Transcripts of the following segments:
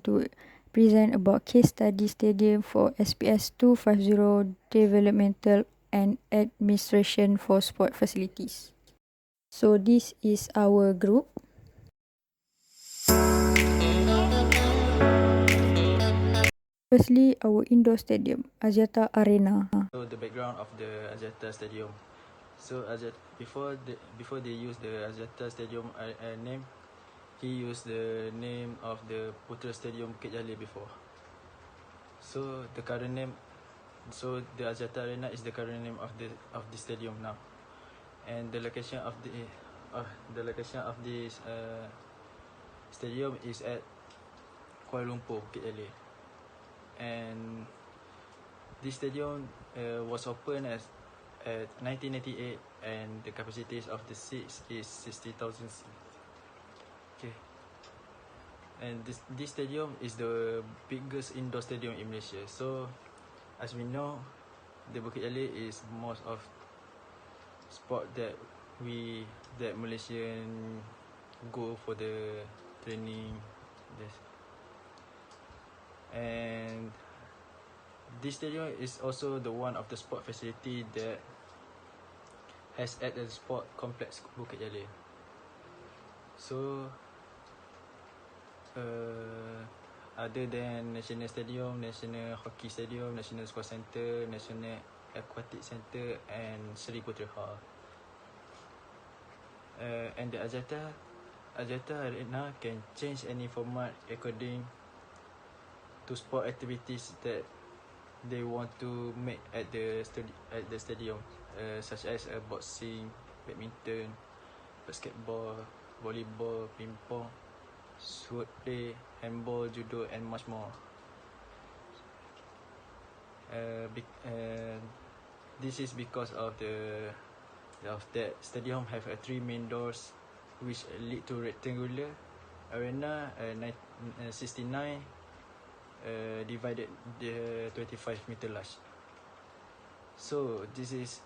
to present about case study stadium for SPS 250 developmental and administration for sport facilities. So this is our group. Firstly, our indoor stadium, AXIATA Arena. So the background of the AXIATA Stadium. So before they use the AXIATA Stadium name, he used the name of the Putra Stadium KHALIFA before. So the current name, so the AXIATA Arena is the current name of the stadium now, and the location of this stadium is at Kuala Lumpur, KLA. And this stadium was opened at 1998, and the capacity of the seats is 60,000 seats. Okay. And this stadium is the biggest indoor stadium in Malaysia. So, as we know, the Bukit Jalil is most of sport that Malaysian go for the training. Yes. And this stadium is also the one of the sport facility that has at the sport complex Bukit Jalil. So, other than National Stadium, National Hockey Stadium, National Sports Centre, National Aquatic Centre, and Seri Putra Hall. And the AXIATA Arena can change any format according to sport activities that they want to make at the stadium, such as boxing, badminton, basketball, volleyball, ping pong, sword play, handball, judo, and much more. This is because of that stadium have 3 main doors, which lead to rectangular arena, 69 divided the 25 meter large. So this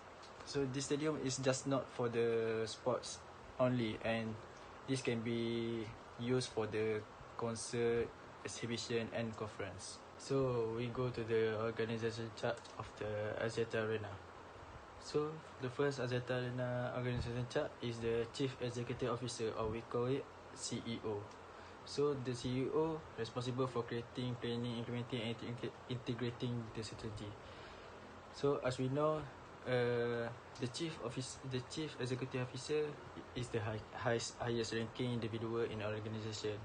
stadium is just not for the sports only, and this can be used for the concert, exhibition, and conference. So we go to the organization chart of the AXIATA Arena. So the first AXIATA Arena organization chart is the Chief Executive Officer, or we call it CEO. So the CEO responsible for creating, planning, implementing, and integrating the strategy. So as we know, the chief executive officer is the highest ranking individual in our organization,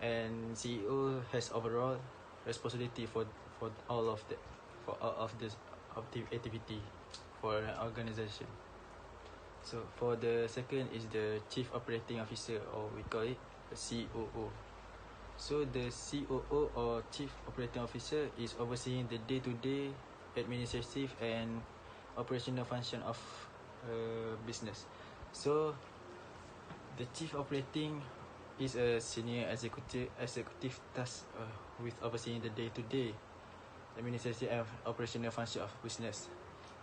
and CEO has overall responsibility for all of the activity for an organization. So for the second is the Chief Operating Officer, or we call it COO. So the COO, or Chief Operating Officer, is overseeing the day-to-day administrative and operational function of business. So the Chief Operating is a senior executive task with overseeing the day-to-day administrative and operational function of business.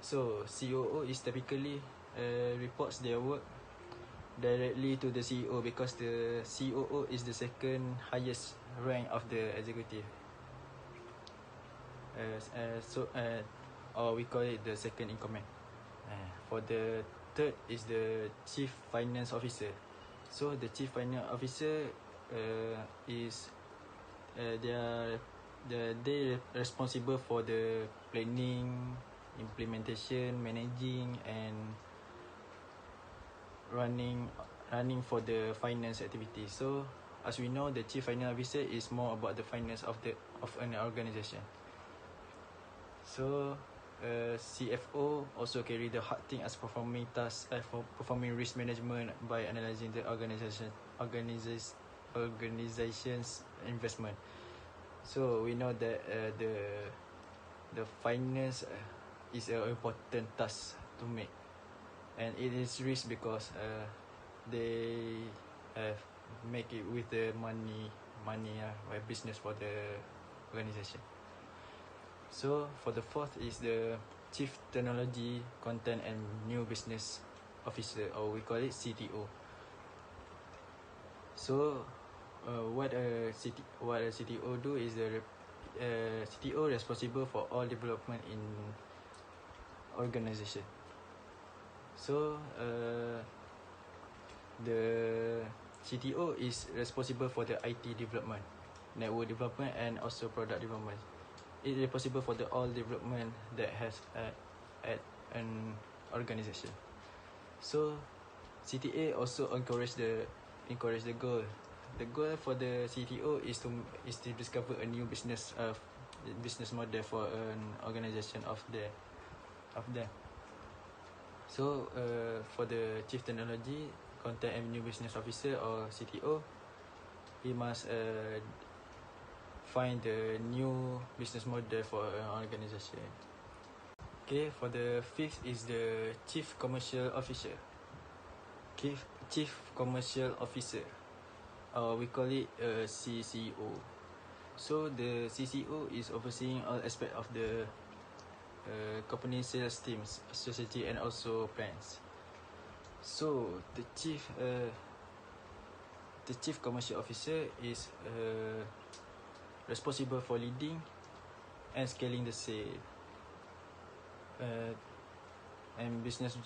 So COO is typically reports their work directly to the CEO, because the COO is the second highest rank of the executive. Or we call it the second in command. For the third is the Chief Finance Officer. So the Chief Finance Officer is they responsible for the planning, implementation, managing, and running for the finance activity. So as we know, the Chief Finance Officer is more about the finance of an organization. So CFO also carry the hard thing as performing tasks for performing risk management by analyzing the organization's investment. So we know that the finance is an important task to make, and it is risk because they make it with the money business for the organization. So for the fourth is the Chief Technology, Content and New Business Officer, or we call it CTO. So what a CTO do is the CTO responsible for all development in organization. So the CTO is responsible for the IT development, network development, and also product development. It is responsible for the all development that has at an organization. So CTA also encourage the goal. The goal for the CTO is to discover a new business model for an organization of them. So for the Chief Technology, Content and New Business Officer or CTO, he must find the new business model for an organization. Okay, for the fifth is the Chief Commercial Officer. Chief Commercial Officer, we call it CCO. So the CCO is overseeing all aspects of the company sales teams, strategy, and also plans. So the chief commercial officer is responsible for leading and scaling the sale and business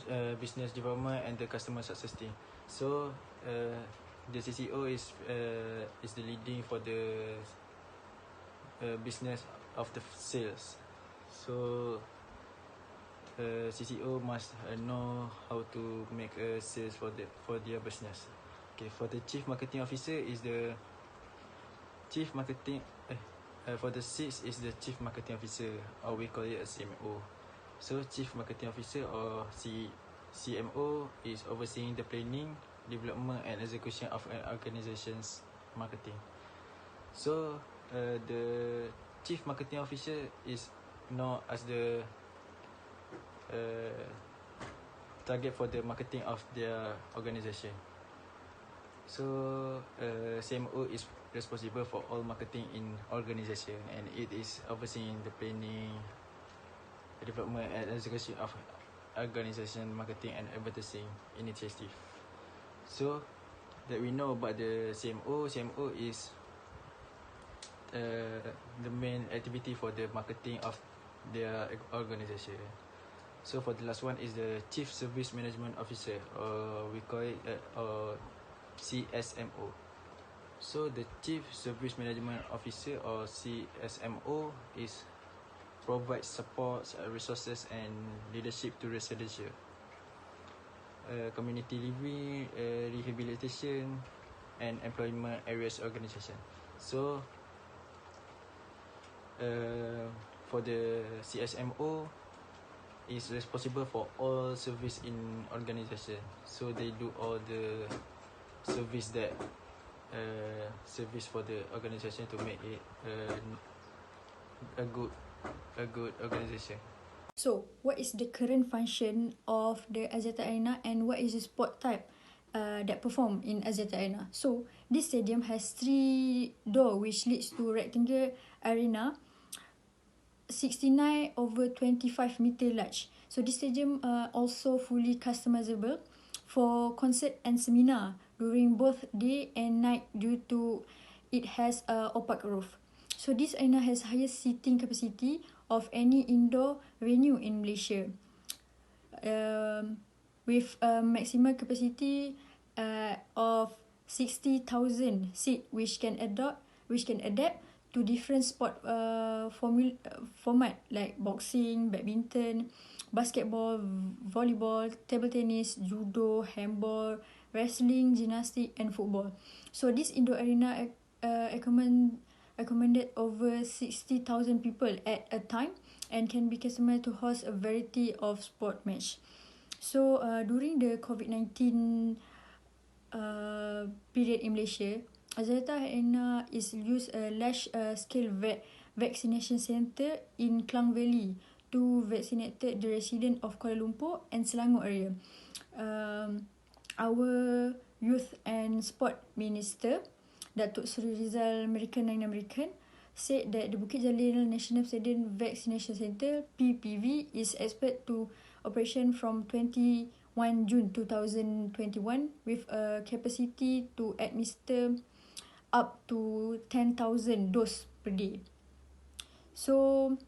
development and the customer success team. So the CCO is the leading for the business of the sales. So CCO must know how to make a sales for their business. Okay, for the chief marketing officer is the chief marketing. For the sixth is the chief marketing officer, or we call it a CMO. So chief marketing officer or CMO is overseeing the planning, development, and execution of an organization's marketing. So the chief marketing officer is known as the target for the marketing of their organization. So CMO is responsible for all marketing in organization, and it is overseeing the planning, development, and execution of organization marketing and advertising initiative. So that we know about the CMO is the main activity for the marketing of their organization. So for the last one is the Chief Service Management Officer, or we call it CSMO. So the Chief Service Management Officer or CSMO is provides support, resources, and leadership to residential, community living, rehabilitation, and employment areas organization. So for the CSMO is responsible for all service in organization. So they do all the service that service for the organization to make it a good organization. So, what is the current function of the AXIATA Arena, and what is the sport type that perform in AXIATA Arena? So, this stadium has 3 doors which leads to rectangular arena 69/25 meter large. So this stadium also fully customizable for concert and seminar during both day and night due to it has a opaque roof. So this arena has highest seating capacity of any indoor venue in Malaysia, with a maximum capacity of 60,000 seat, which can adapt to different sport format like boxing, badminton, basketball, volleyball, table tennis, judo, handball, wrestling, gymnastics, and football. So this indoor arena accommodate over 60,000 people at a time and can be customized to host a variety of sport match. So during the COVID-19 period in Malaysia, AXIATA Arena is used a large scale vaccination center in Klang Valley to vaccinate the resident of Kuala Lumpur and Selangor area. Our Youth and Sport Minister, Datuk Seri Rizal American said that the Bukit Jalil National Stadium Vaccination Center (PPV) is expected to operation from 21 June 2021 with a capacity to administer up to 10,000 dose per day. So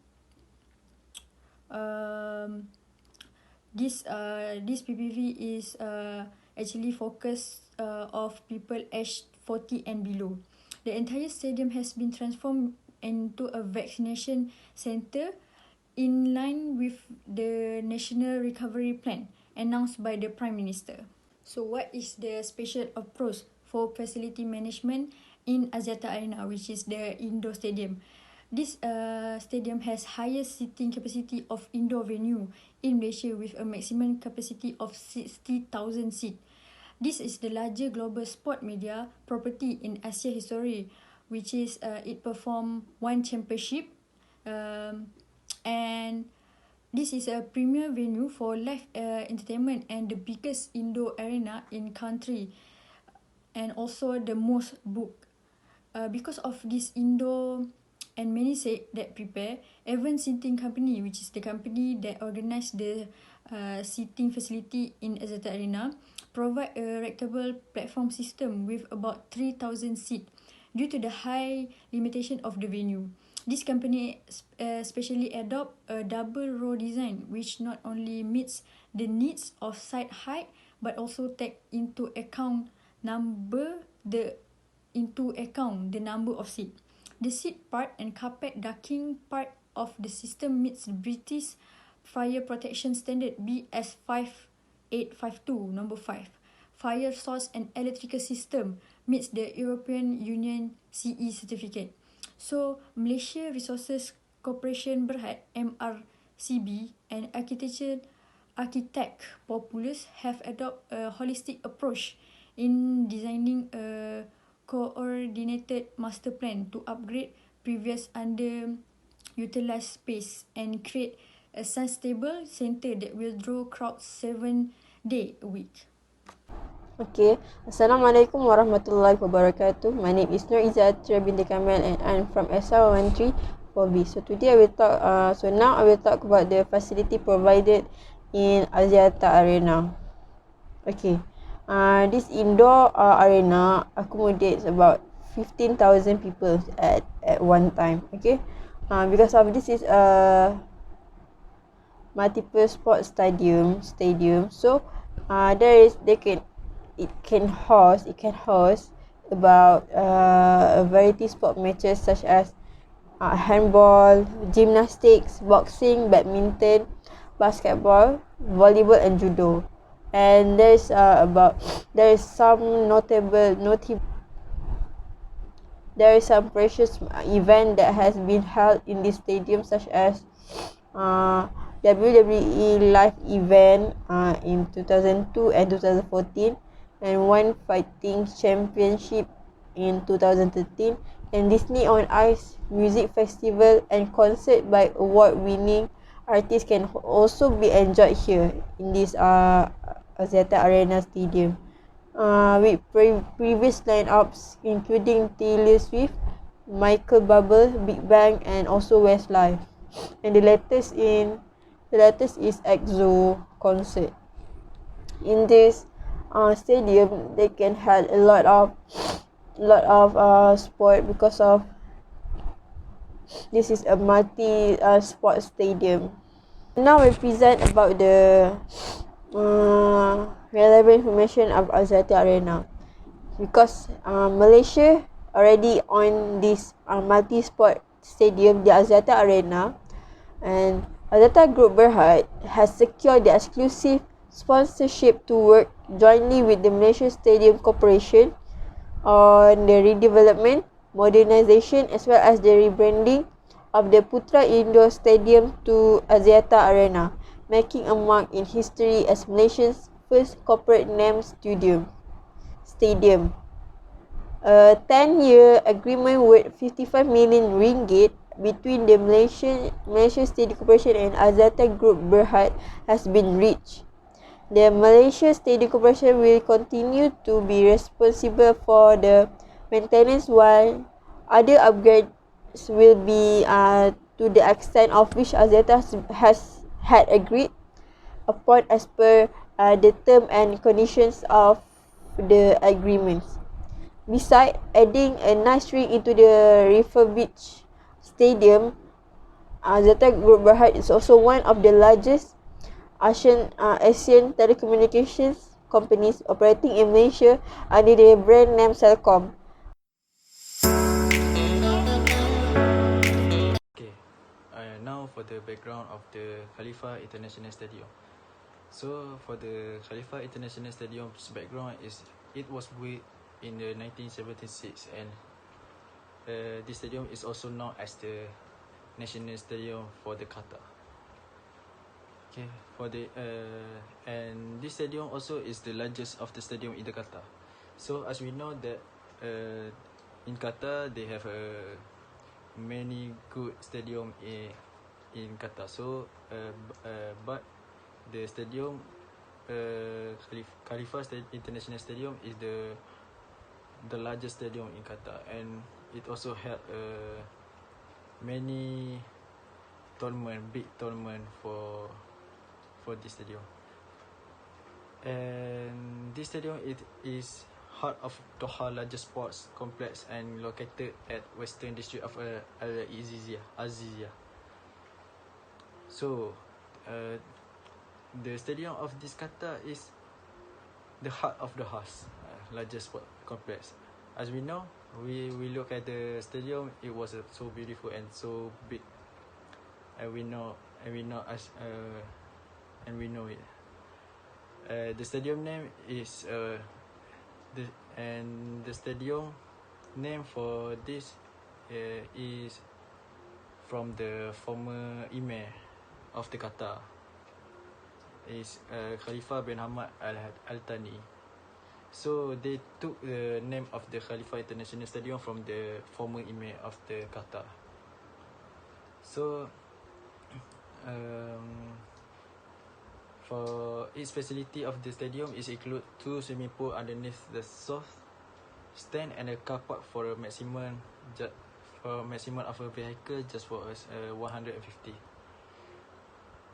this PPV is actually focused of people aged 40 and below. The entire stadium has been transformed into a vaccination center in line with the National Recovery Plan announced by the Prime Minister. So what is the special approach for facility management in AXIATA Arena, which is the indoor stadium? This stadium has highest seating capacity of indoor venue in Malaysia with a maximum capacity of 60,000 seats. This is the largest global sport media property in Asia history, which is it performed one championship, and this is a premier venue for live entertainment and the biggest indoor arena in country, and also the most booked. Because of this indoor and many say that prepare, Event Seating Company, which is the company that organize the seating facility in AXIATA Arena, provide a rectable platform system with about 3,000 seats due to the high limitation of the venue. This company specially adopt a double row design, which not only meets the needs of site height but also take into account the number of seats. The seat part and carpet ducting part of the system meets the British Fire Protection Standard BS 5852 number 5. Fire source and electrical system meets the European Union CE certificate. So Malaysia Resources Corporation Berhad MRCB and architect Populous have adopted a holistic approach in designing a coordinated master plan to upgrade previous underutilized space and create a sustainable center that will draw crowds 7 days a week. Okay, Assalamualaikum warahmatullahi wabarakatuh. My name is Nur Izzatria binti Kamil and I'm from SR13 4B. So today I will talk. Now I will talk about the facility provided in AXIATA Arena. Okay, this indoor arena accommodates about 15,000 people at one time. Okay, because of this is a multiple sports stadium. So it can host about a variety sport matches such as handball, gymnastics, boxing, badminton, basketball, volleyball and judo. And there is some precious event that has been held in this stadium, such as WWE live event in 2002 and 2014, and one fighting championship in 2013, and Disney on Ice music festival and concert by award-winning artists can also be enjoyed here in this AXIATA Arena Stadium. With previous lineups including Taylor Swift, Michael Bublé, Big Bang, and also Westlife. And the latest is EXO concert. In this stadium, they can have a lot of sport because of this is a multi sport stadium. Now we present about the relevant information of AXIATA Arena, because Malaysia already on this multi-sport stadium, the AXIATA Arena, and AXIATA Group Berhad has secured the exclusive sponsorship to work jointly with the Malaysia Stadium Corporation on the redevelopment, modernization as well as the rebranding of the Putra Indoor Stadium to AXIATA Arena, making a mark in history as Malaysia's first corporate named stadium. A 10-year agreement worth 55 million ringgit between the Malaysia Stadium Corporation and AXIATA Group Berhad has been reached. The Malaysia Stadium Corporation will continue to be responsible for the maintenance, while other upgrades will be to the extent of which AXIATA had agreed upon as per the term and conditions of the agreements. Beside adding a nice ring into the refurbished stadium, AXIATA Group Berhad is also one of the largest Asian telecommunications companies operating in Malaysia under the brand name Celcom. Okay, now for the background of the KHALIFA International Stadium. So for the KHALIFA International Stadium's background is it was built in the 1976, and this stadium is also known as the National Stadium for the Qatar. Okay, for the and this stadium also is the largest of the stadium in the Qatar. So as we know that in Qatar they have many good stadium in Qatar. So but the stadium KHALIFA International Stadium is the largest stadium in Qatar, and it also held many big tournament for this stadium. And this stadium it is heart of Doha largest sports complex and located at western district of Al-Azizia. So the stadium of this Qatar is the heart of the house, largest sport complex. As we know, we look at the stadium, it was so beautiful and so big, and we know it. The stadium name is the stadium name for this is from the former Emir of the Qatar, is Khalifa bin Hamad Al Thani. So they took the name of the KHALIFA International Stadium from the former Emir of the Qatar. So for its facility of the stadium is include 2 swimming pool underneath the south stand and a car park for a maximum of a vehicle just for 150.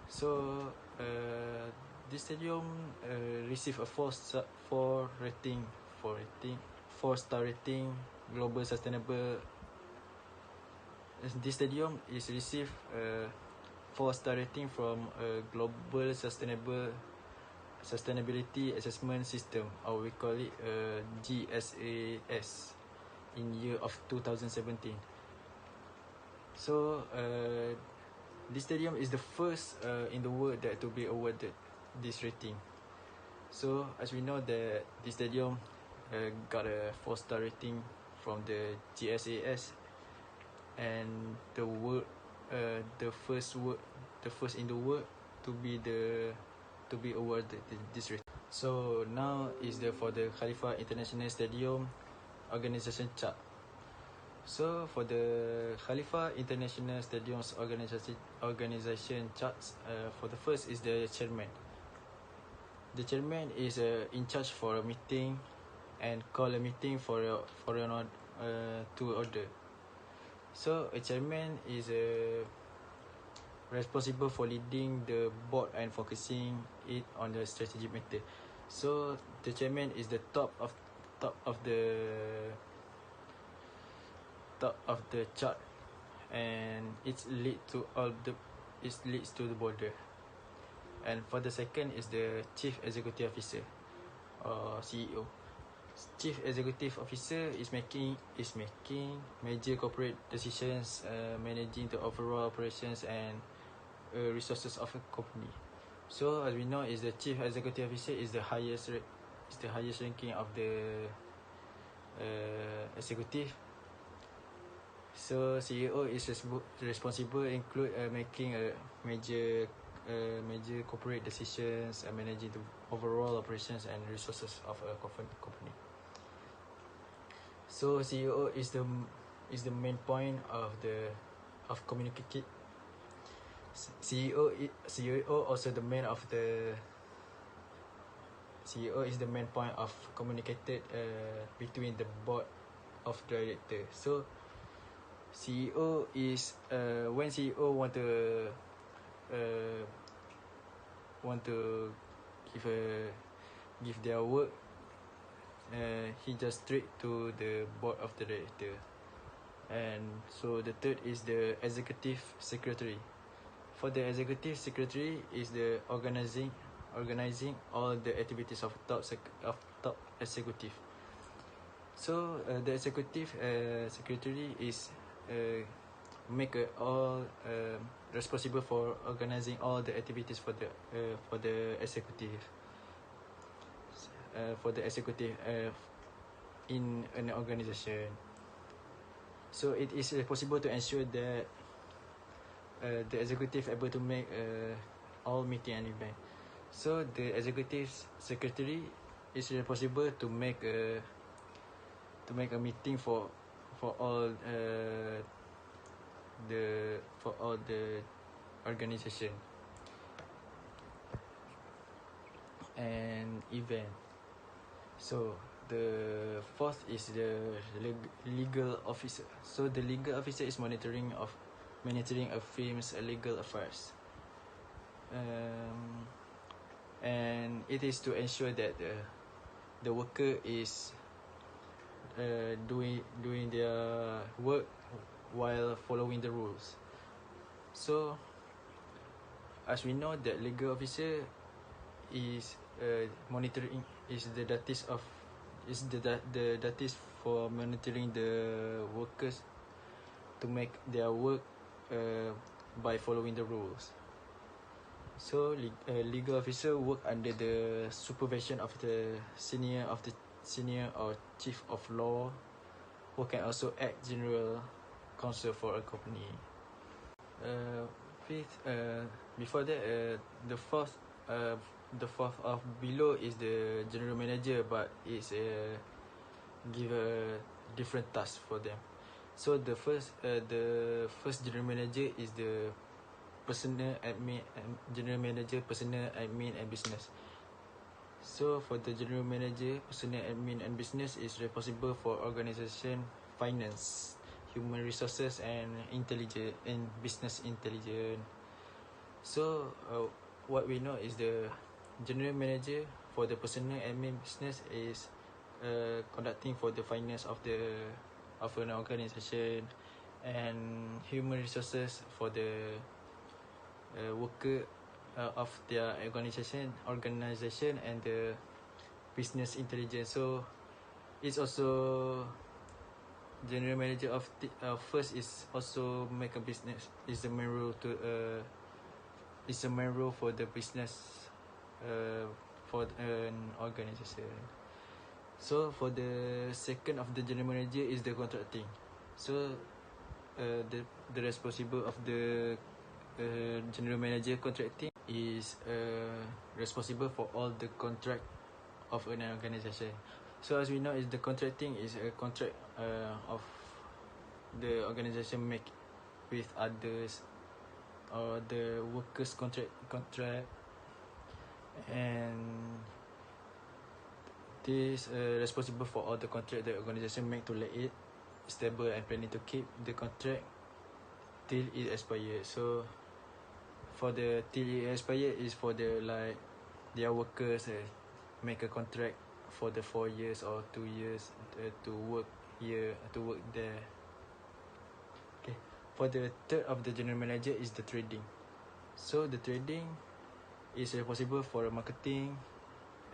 So this stadium received a 4 star rating global sustainable. This stadium is received 4-star rating from a global sustainability assessment system, or we call it GSAS, in year of 2017. So this stadium is the first in the world that to be awarded this rating. So as we know that this stadium got a 4-star rating from the GSAS, and the first in the world to be awarded this rating. So now is for the KHALIFA International Stadium organization chart. So for the KHALIFA International Stadium's organization charts, for the first is the chairman. The chairman is in charge for a meeting and call a meeting to order. So a chairman is responsible for leading the board and focusing it on the strategic matter. So the chairman is the top of the chart, and it leads to the border. And for the second is the chief executive officer, or CEO. Chief executive officer is making major corporate decisions, managing the overall operations and resources of a company. So as we know, is the chief executive officer is the highest ranking of the executive. So CEO is responsible include making a major corporate decisions and managing the overall operations and resources of a company. So CEO is the main point of communicate. CEO also the main of the CEO is the main point of communicated between the board of director. So CEO is when CEO want to give their work he just straight to the board of the director. And so the third is the executive secretary. For the executive secretary is the organizing all the activities of top executive. So the executive secretary is make all responsible for organizing all the activities for the executive in an organization. So it is possible to ensure that the executive able to make all meeting and event. So the executive secretary is responsible to make a meeting for all the organization and event. So the fourth is the legal officer. So the legal officer is monitoring a firm's legal affairs, and it is to ensure that the worker is doing their work while following the rules. So as we know that legal officer is monitoring is the duties for monitoring the workers to make their work by following the rules. So legal officer work under the supervision of the senior or chief of law, who can also act general counsel for a company. Fifth, before that, the fourth of below is the general manager, but it's give a different task for them. So the first general manager is the personal admin and general manager personal admin and business. So for the general manager personal admin and business is responsible for organization, finance, human resources and intelligence and business intelligence. So what we know is the general manager for the personal admin business is conducting for the finance of an organization, and human resources for the worker of their organization and the business intelligence. So it's also general manager of first is also make a business is the main role for the business for an organization. So for the second of the general manager is the contracting. So the responsible of the general manager contracting is responsible for all the contract of an organization. So as we know, is the contracting is a contract of the organization make with others, or the workers contract, and this responsible for all the contract the organization make to let it stable and planning to keep the contract till it expires. So for the till it expire is for the like their workers make a contract for the 4 years or 2 years to work here, to work there. Okay. For the third of the general manager is the trading. So the trading is responsible for marketing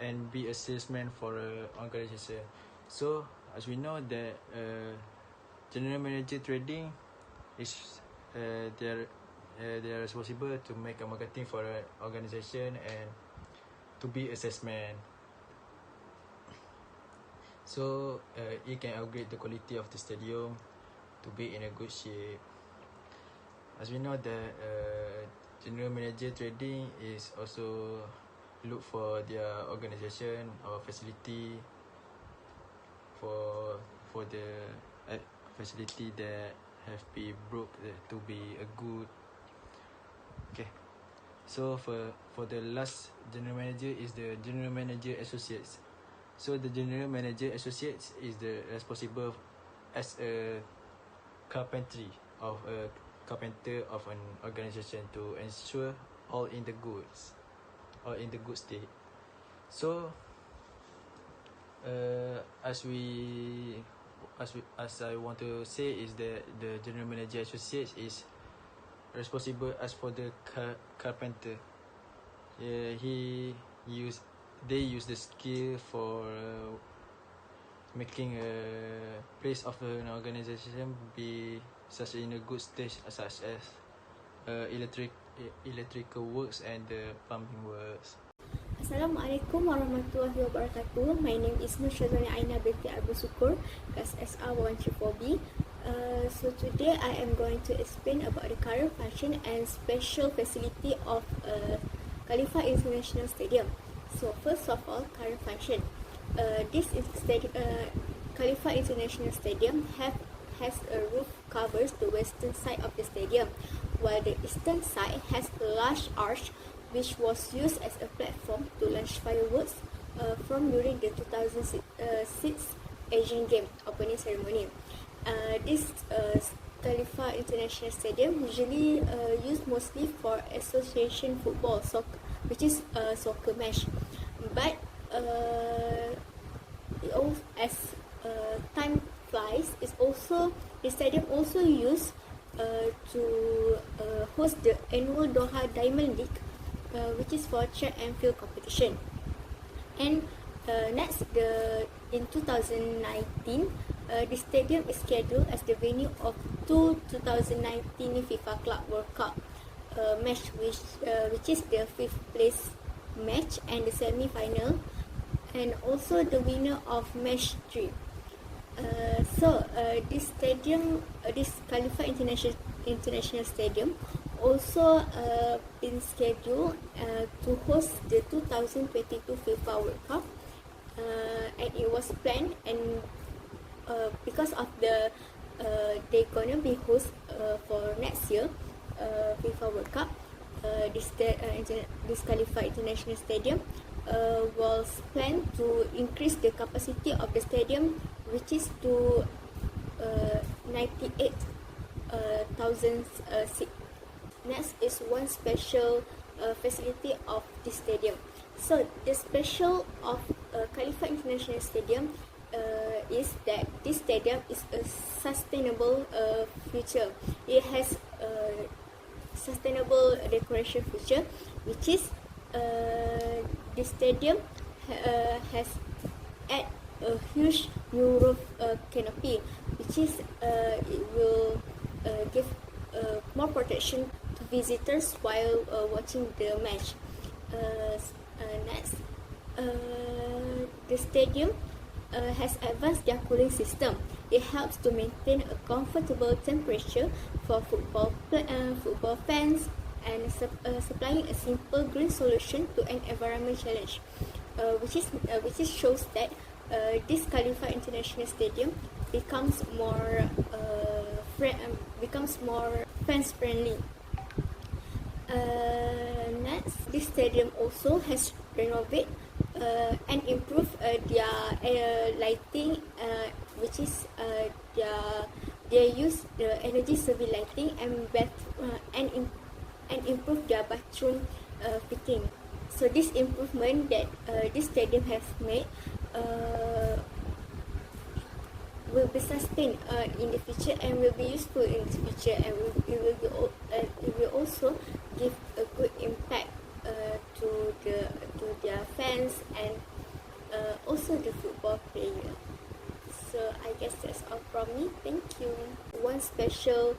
and be a salesman for an organization. So as we know that general manager trading is they are responsible to make a marketing for an organization and to be a salesman. So it can upgrade the quality of the stadium to be in a good shape. As we know that general manager trading is also look for their organization or facility for the facility that have been broke to be a good. Okay. So for the last general manager is the general manager associates. So the general manager associates is the responsible as a carpenter of an organization to ensure all in the good state. So As I want to say is that the general manager associates is responsible as for the carpenter. They use the skill for making a place of an organisation be such in a good stage, such as electrical works and the plumbing works. Assalamualaikum warahmatullahi wabarakatuh. My name is Nur Syazwani Aina binti Abu Sukur, class SR134B. So today I am going to explain about the current function and special facility of KHALIFA International Stadium. So first of all, current function. KHALIFA International Stadium has a roof covers the western side of the stadium, while the eastern side has a large arch which was used as a platform to launch fireworks from during the 2006 Asian Games opening ceremony. This KHALIFA International Stadium usually used mostly for association football, which is a soccer match. But as time flies, the stadium also used to host the annual Doha Diamond League, which is for track and field competition. And next, in 2019, the stadium is scheduled as the venue of two 2019 FIFA Club World Cup match, which is the fifth place match and the semi-final, and also the winner of match 3. This KHALIFA International Stadium also been scheduled to host the 2022 FIFA World Cup, and it was planned, and because of they're gonna be host for next year FIFA World Cup, this KHALIFA International Stadium was planned to increase the capacity of the stadium, which is to 98,000 seats. Next is one special facility of this stadium. So the special of KHALIFA International Stadium is that this stadium is a sustainable feature. It has sustainable decoration feature, which is the stadium has add a huge new roof canopy, which is it will give more protection to visitors while watching the match. Next, the stadium has advanced air cooling system. It helps to maintain a comfortable temperature for football fans and supplying a simple green solution to an environment challenge, which shows that this KHALIFA International Stadium becomes more fans friendly. Next, this stadium also has renovated and improved their lighting, which is they use the energy saving lighting and improve their bathroom fitting. So this improvement that this stadium has made will be sustained in the future and will be useful in the future, and it will also give a good impact to their fans and also the football player. So I guess that's all from me. Thank you. One special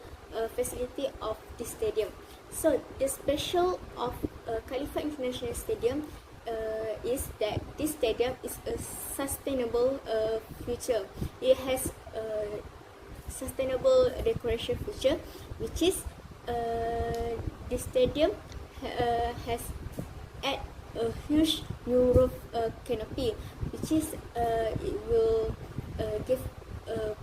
facility of this stadium. So the special of KHALIFA International Stadium is that this stadium is a sustainable feature. It has sustainable decoration feature, which is the stadium has add a huge new roof canopy, which is it will give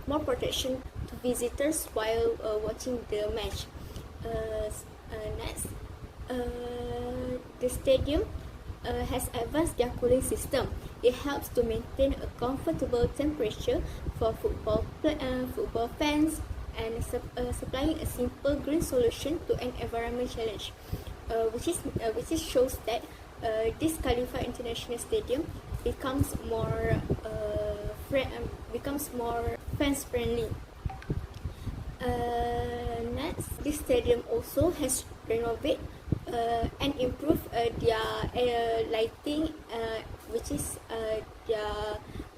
more protection to visitors while watching the match. Next, the stadium has advanced air cooling system. It helps to maintain a comfortable temperature for football fans and supplying a simple green solution to an environment challenge, which shows that this KHALIFA International Stadium becomes more fans friendly. Next, this stadium also has renovated and improved their lighting, which is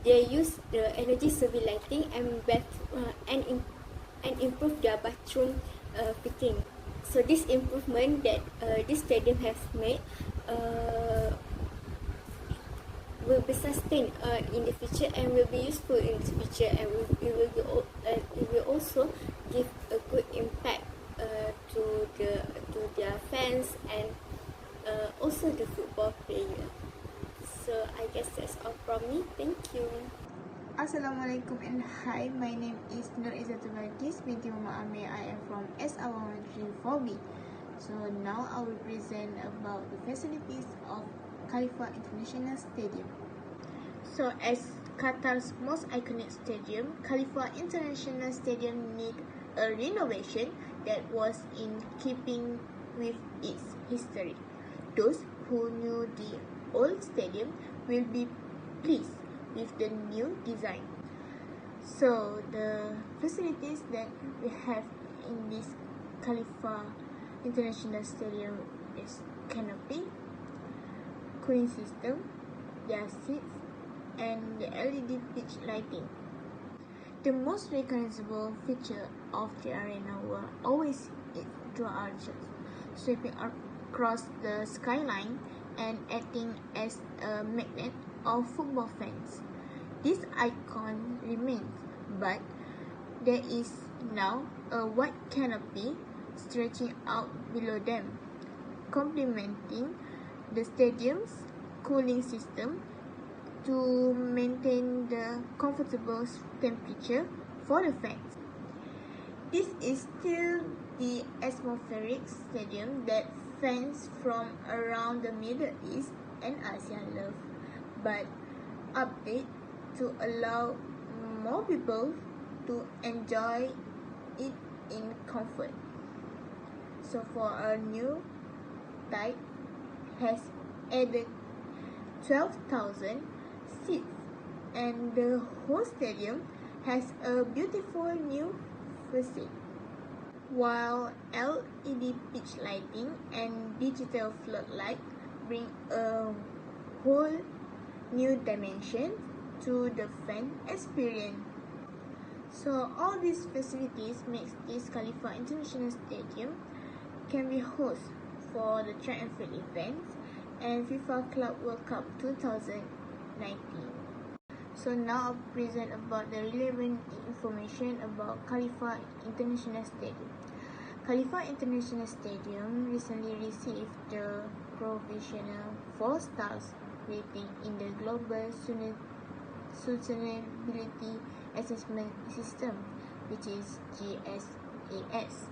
they use the energy saving lighting and improve their bathroom fitting. So this improvement that this stadium has made will be sustained in the future and will be useful in the future, and it will also give a good impact to their fans and also the football player. So I guess that's all from me. Thank you. Assalamualaikum and hi, my name is Nur Izzatul Balkis binti Muhammad Amir. I am from SA134B. So now I will present about the facilities of KHALIFA International Stadium. So as Qatar's most iconic stadium, KHALIFA International Stadium need a renovation that was in keeping with its history. Those who knew the old stadium will be pleased with the new design. So the facilities that we have in this KHALIFA International Stadium is canopy, cooling system, their seats, and the LED pitch lighting. The most recognizable feature of the arena were always its dual arches, sweeping across the skyline and acting as a magnet of football fans. This icon remains, but there is now a white canopy stretching out below them, complementing the stadium's cooling system to maintain the comfortable temperature for the fans. This is still the atmospheric stadium that fans from around the Middle East and Asia love, but update to allow more people to enjoy it in comfort. So for a new type has added 12,000 seats, and the whole stadium has a beautiful new facade. While LED pitch lighting and digital floodlight bring a whole new dimension to the fan experience. So all these facilities makes this KHALIFA International Stadium can be host for the track and field events and FIFA Club World Cup 2019. So now I'll present about the relevant information about KHALIFA International Stadium. KHALIFA International Stadium recently received the provisional 4 stars rating in the Global Sustainability Assessment System, which is GSAS,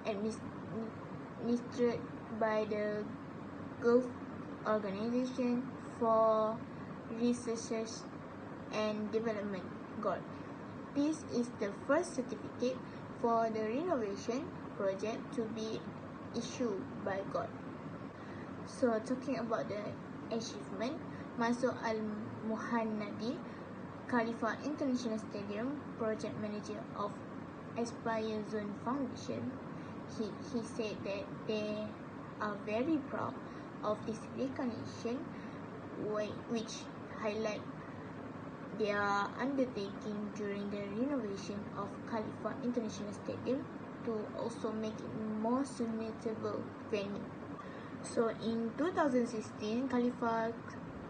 administered by the Gulf Organization for Research and Development, GORD. This is the first certificate for the renovation project to be issued by GORD. So talking about the achievement, Masuk Al-Muhannadi, KHALIFA International Stadium project manager of Aspire Zone Foundation, he said that they are very proud of this recognition, which highlight their undertaking during the renovation of KHALIFA International Stadium to also make it more suitable venue. So in 2016, KHALIFA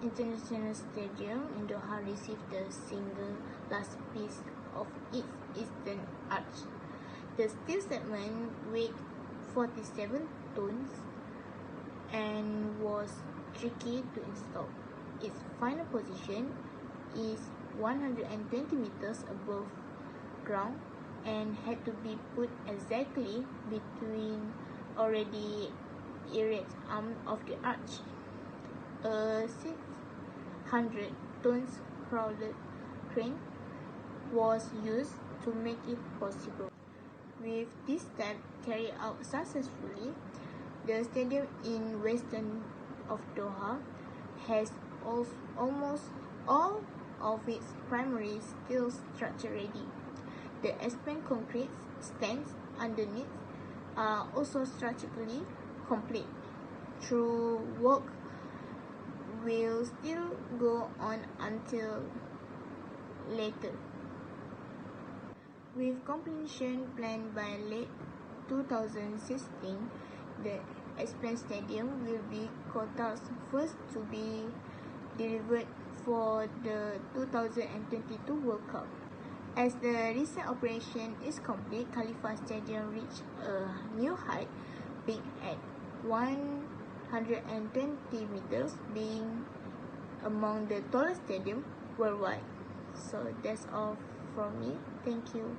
International Stadium in Doha received the single last piece of its eastern arch. The steel segment weighed 47 tons and was tricky to install. Its final position is 120 meters above ground and had to be put exactly between already erect arm of the arch. A 600 tons crawler crane was used to make it possible. With this step carried out successfully, the stadium in western of Doha has almost all of its primary steel structure ready. The expanded concrete stands underneath are also structurally complete. True work will still go on until later, with completion planned by late 2016. The expanded stadium will be Qatar's first to be delivered for the 2022 World Cup. As the recent operation is complete, KHALIFA Stadium reached a new height, peak at 120 meters, being among the tallest stadium worldwide. So that's all from me. Thank you.